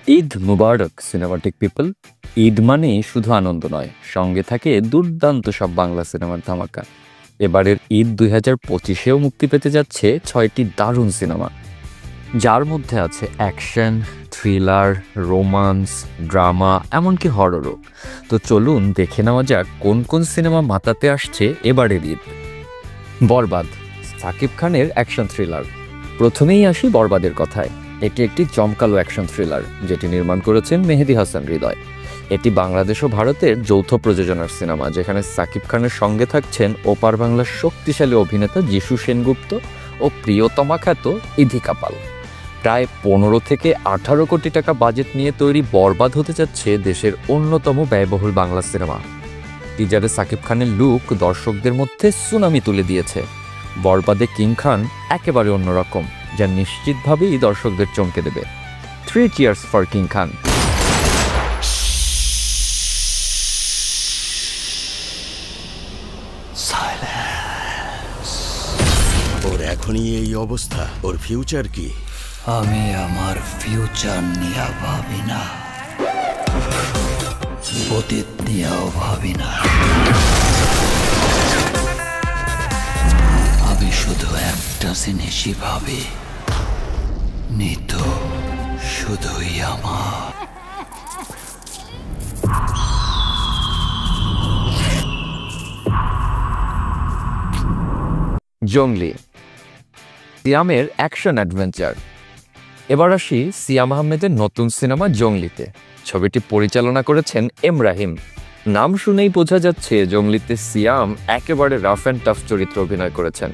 ঈদ মুবারক cinematic people. Eid মানেই শুধু আনন্দ নয়, সঙ্গে থাকে দুর্দান্ত সব বাংলা সিনেমার ধামাকা। এবারের ঈদ 2025-এও মুক্তি পেতে যাচ্ছে 6টি দারুণ সিনেমা, যার মধ্যে আছে অ্যাকশন, থ্রিলার, রোমান্স, ড্রামা, এমনকি হররও। তো চলুন দেখে নেওয়া যাক কোন কোন সিনেমা মাতাতে আসছে এবারের ঈদ। বরবাদ, সাকিব খানের অ্যাকশন থ্রিলার। প্রথমেই আসি বরবাদের কথায়। এটি একটি জমকালো অ্যাকশন থ্রিলার, যেটি নির্মাণ করেছেন মেহেদী হাসান হৃদয়। এটি বাংলাদেশ ও ভারতের যৌথ প্রযোজনার সিনেমা, যেখানে সাকিব খানের সঙ্গে থাকছেন ওপার বাংলার শক্তিশালী অভিনেতা যিশু সেনগুপ্ত ও প্রিয়তমা খ্যাত ইধিকা পাল। প্রায় 15 থেকে 18 কোটি টাকা বাজেট নিয়ে তৈরি বরবাদ হতে যাচ্ছে দেশের অন্যতম ব্যয়বহুল বাংলা সিনেমা। টিজারে সাকিব খানের লুক দর্শকদের মধ্যে সুনামি তুলে দিয়েছে। বরবাদে কিং খান একেবারে অন্যরকম, যা নিশ্চিতভাবেই দর্শকদের চমকে দেবে। 3 চিয়ার্স ফর কিং খান। ওর এখনই এই অবস্থা, ওর ফিউচার কি? আমি আমার ফিউচার নিয়ে ভাবি না, অতীত নিয়েও ভাবি না। আমি শুধু একটা জিনিসই ভাবি, নিতো শুধুই আমার। জঙ্গলি, সিয়ামের অ্যাকশন অ্যাডভেঞ্চার। এবার আসি সিয়াম আহমেদের নতুন সিনেমা জঙ্গলিতে। ছবিটি পরিচালনা করেছেন এম রাহিম। নাম শুনেই বোঝা যাচ্ছে জঙ্গলিতে সিয়াম একেবারে রাফ অ্যান্ড টাফ চরিত্র অভিনয় করেছেন।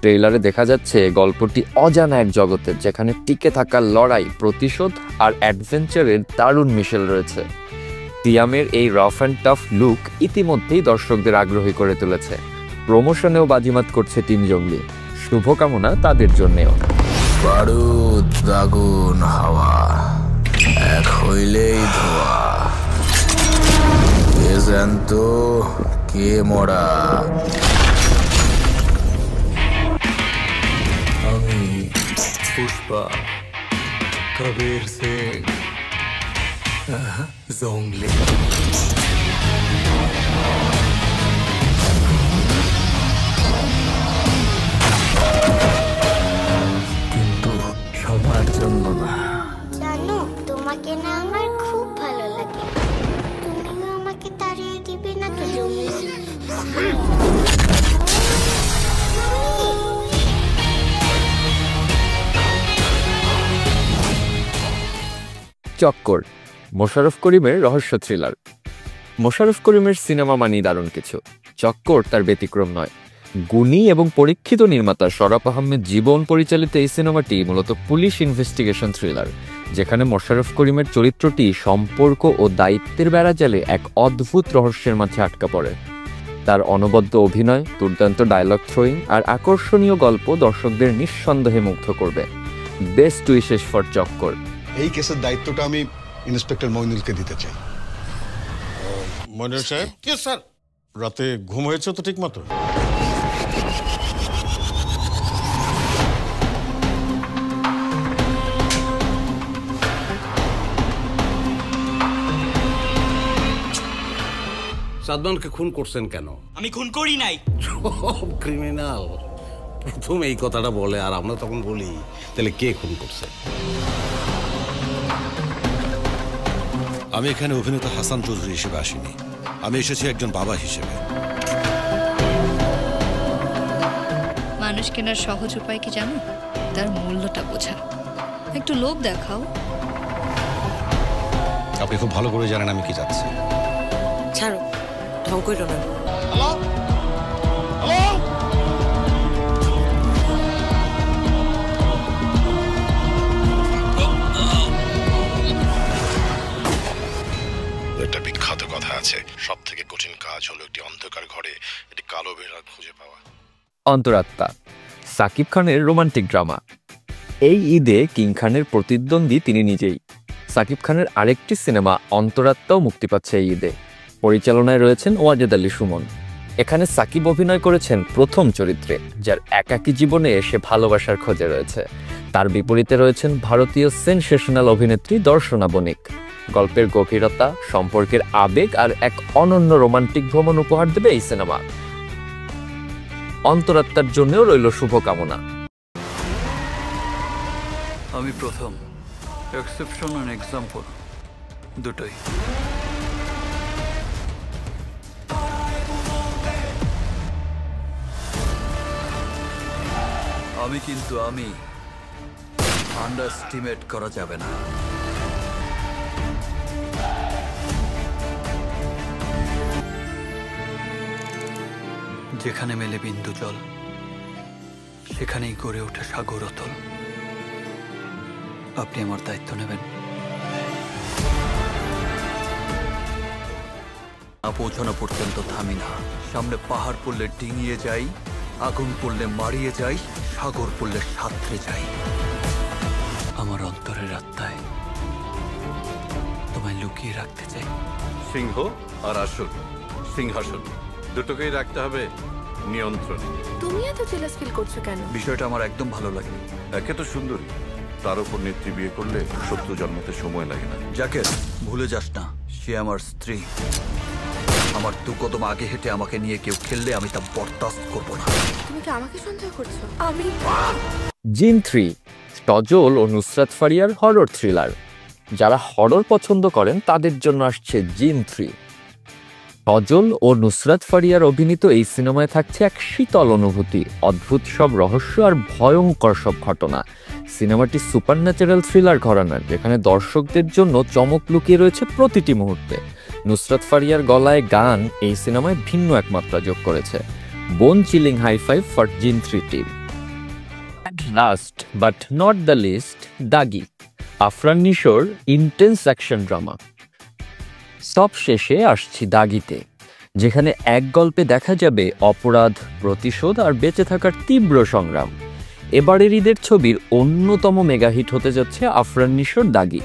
ট্রেইলারে দেখা যাচ্ছে গল্পটি অজানা এক জগতের, যেখানে টিকে থাকার লড়াই, প্রতিশোধ আর অ্যাডভেঞ্চারের দারুণ মিশেল রয়েছে। সিয়ামের এই রাফ অ্যান্ড টাফ লুক ইতিমধ্যেই দর্শকদের আগ্রহী করে তুলেছে। প্রমোশনেও বাজিমাত করছে টিম জঙ্গলি। শুভকামনা তাদের জন্যেও। বারুদ, আগুন, হাওয়া এক হইলেই ধোয়া, কে জ্যান্ত কে মরা। আমি পুষ্পা, কবির সিং, জঙ্গলি। সবার জন্য না। জানো, তোমাকে না আমার খুব ভালো লাগে। তুমিও আমাকে তাড়িয়ে দিবে না তো জঙ্গলি? চক্কর, মোশাররফ করিমের রহস্য থ্রিলার। মোশাররফ করিমের সিনেমা মানেই দারুণ কিছু। চক্কর তার ব্যতিক্রম নয়। গুণী এবং পরীক্ষিত নির্মাতা শরাফ আহমেদ জীবন পরিচালিত এই সিনেমাটি মূলত পুলিশ ইনভেস্টিগেশন থ্রিলার, যেখানে মোশাররফ করিমের চরিত্রটি সম্পর্ক ও দায়িত্বের বেড়াজালে এক অদ্ভুত রহস্যের মাঝে আটকা পড়ে। তার অনবদ্য অভিনয়, দুর্দান্ত ডায়লগ থ্রোয়িং আর আকর্ষণীয় গল্প দর্শকদের নিঃসন্দেহে মুগ্ধ করবে। বেস্ট উইশেস ফর চক্কর। এই কেসের দায়িত্বটা আমি ইন্সপেক্টর মইনুলকে দিতে চাই। মইনুল সাহেব, কে স্যার? রাতে ঘুম হয়েছে তো ঠিক মতো? সাদমানকে খুন করছেন কেন? আমি খুন করি নাই। সব ক্রিমিনাল প্রথম এই কথাটা বলে, আর আমরা তখন বলি তাহলে কে খুন করছে? আমি এখানে অভিনেতা হাসান চৌধুরী হিসেবে আসিনি, আমি এসেছি একজন বাবা হিসেবে। মানুষ কেনার সহজ উপায় কি জানো? তার মূল্যটা বোঝা। একটু লোভ দেখাও। আপনি খুব ভালো করে জানেন আমি কি যাচ্ছি। ছাড়ো, ঢং করো না। হ্যালো হ্যালো, একটা বিখ্যাত কথা আছে, সব থেকে কঠিন কাজ হলো একটি অন্ধকার ঘরে একটি কালো বিড়াল খুঁজে পাওয়া। অন্তরাত্মা, সাকিব খানের রোমান্টিক ড্রামা। এই ঈদে কিং খানের প্রতিদ্বন্দ্বী তিনি নিজেই। সাকিব খানের আরেকটি সিনেমা অন্তরাত্মাও মুক্তি পাচ্ছে এই ঈদে। পরিচালনায় রয়েছেন ওয়াজেদ আলী সুমন। এখানে সাকিব অভিনয় করেছেন প্রথম চরিত্রে, যার একাকী জীবনে এসে ভালোবাসার খোঁজে রয়েছে। তার বিপরীতে রয়েছেন ভারতীয় সেনসেশনাল অভিনেত্রী দর্শনা বণিক। গল্পের গভীরতা, সম্পর্কের আবেগ আর এক অনন্য রোমান্টিক ভ্রমণ উপহার দেবে এই সিনেমা। অন্তরাত্মার জন্যও রইল শুভকামনা। আমি প্রথম, এক্সেপশন অ্যান্ড এক্সাম্পল দুটোই। আমি আন্ডারস্টিমেট করা যাবে না। যেখানে মেলে বিন্দু জল, সেখানেই গড়ে ওঠে সাগর অতল। আপনি আমার দায়িত্ব নেবেন। পৌঁছানো পর্যন্ত থামি না। সামনে পাহাড় পড়লে ডিঙিয়ে যাই, আগুন পড়লে মারিয়ে যাই, সাগর পড়লে সাঁতরে যাই। আমার অন্তরের আত্মায় তোমায় লুকিয়ে রাখতে চাই। সিংহ আর আসল সিংহাসন দুটোকেই রাখতে হবে নিয়ন্ত্রণে। তুমি এত জেলাস ফিল করছো কেন? বিষয়টা আমার একদম ভালো লাগে। একে তো সুন্দরী, তার উপর নেত্রী বিয়ে করলে শত্রু জন্মাতে সময় লাগে না। যাকে ভুলে যাস না, সে আমার স্ত্রী। আমার দু কদম আগে হেঁটে আমাকে নিয়ে কেউ খেললে আমি তা বরদাস্ত করব না। তুমি কি আমাকে সন্দেহ করছো? আমি জিন 3 সজল ও নুসরাত ফারিয়ার হরর থ্রিলার। যারা হরর পছন্দ করেন তাদের জন্য আসছে জিন 3। সজল ও নুসরাত ফারিয়ার অভিনীত এই সিনেমায় থাকছে এক শীতল অনুভূতি, অদ্ভুত সব রহস্য আর ভয়ঙ্কর সব ঘটনা। সিনেমাটি সুপারন্যাচারাল থ্রিলার ঘরানার, যেখানে দর্শকদের জন্য চমক লুকিয়ে রয়েছে প্রতিটি মুহূর্তে। নুসরাত ফারিয়ার গলায় গান এই সিনেমায় ভিন্ন এক মাত্রা যোগ করেছে। বোন চিলিং হাই ফাইভ ফর জিন 3 টিম। Last but not the least, Daagi, Afran নিশোর ইন্টেন্স অ্যাকশন ড্রামা। সব শেষে আসছি দাগিতে, যেখানে এক গল্পে দেখা যাবে অপরাধ, প্রতিশোধ আর বেঁচে থাকার তীব্র সংগ্রাম। এবারের ঈদের ছবির অন্যতম মেগাহিট হতে যাচ্ছে আফরান নিশোর দাগি।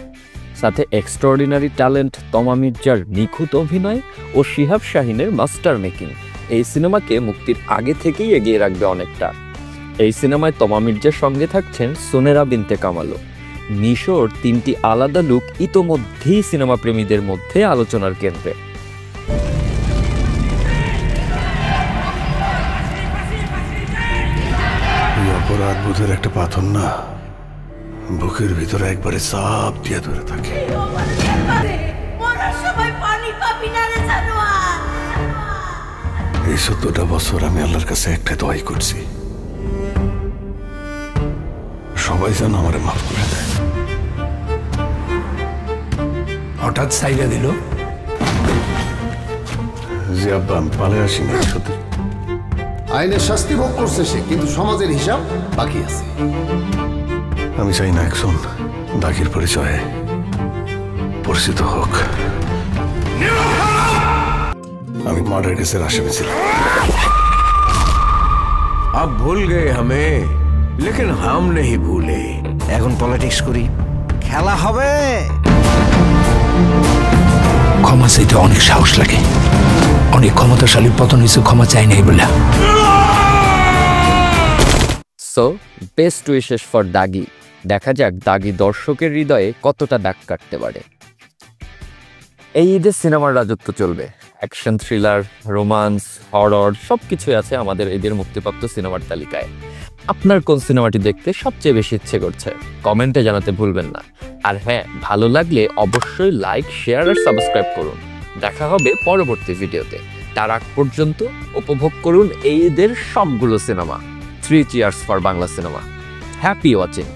সাথে এক্সট্রাঅর্ডিনারি ট্যালেন্ট তমা মির্জার নিখুঁত অভিনয় ও শিহাব শাহিনের মাস্টার মেকিং এই সিনেমাকে মুক্তির আগে থেকেই এগিয়ে রাখবে অনেকটা। এই সিনেমায় তমা মির্জার সঙ্গে থাকছেন সোনেরা বিনতে কামালও। নিশোর 3টি আলাদা লুক ইতোমধ্যেই সিনেমা প্রেমীদের মধ্যে আলোচনার কেন্দ্রে। অপরাধ বোধের একটা পাথর না, বুকের ভিতরে একবারে চাপ দিয়ে ধরে থাকে। এই 17টা বছর আমি আল্লাহর কাছে একটা দোয়াই করছি, সবাই যেন আমারে মাফ করে দেয়। হঠাৎ সাইডা দিল যে আব্বা আমি পালে আসিনি। সত্যি আইনের শাস্তি ভোগ করছে সে, কিন্তু সমাজের হিসাব বাকি আছে। আমি চাই না একজন দাগির পরিচয়ে পরিচিত হোক। আমি মার্ডার কেসের আসামি ছিলাম। अब भूल गए हमें, लेकिन हम नहीं भूले। এখন পলিটিক্স করি, খেলা হবে। ক্ষমা চাইতে অনেক সাহস লাগে, অনেক ক্ষমতাশালী পতন হয়েছে ক্ষমা চাই নাই বলে। সো বেস্ট উইশেস ফর দাগি। দেখা যাক দাগি দর্শকের হৃদয়ে কতটা দাগ কাটতে পারে। এই ঈদের সিনেমার রাজত্ব চলবে। অ্যাকশন, থ্রিলার, রোমান্স, হরর সবকিছুই আছে আমাদের ঈদের মুক্তিপ্রাপ্ত সিনেমার তালিকায়। আপনার কোন সিনেমাটি দেখতে সবচেয়ে বেশি ইচ্ছে করছে কমেন্টে জানাতে ভুলবেন না। আর হ্যাঁ, ভালো লাগলে অবশ্যই লাইক, শেয়ার আর সাবস্ক্রাইব করুন। দেখা হবে পরবর্তী ভিডিওতে। তার আগ পর্যন্ত উপভোগ করুন এই ঈদের সবগুলো cinema. 3 cheers for Bangla cinema. Happy watching.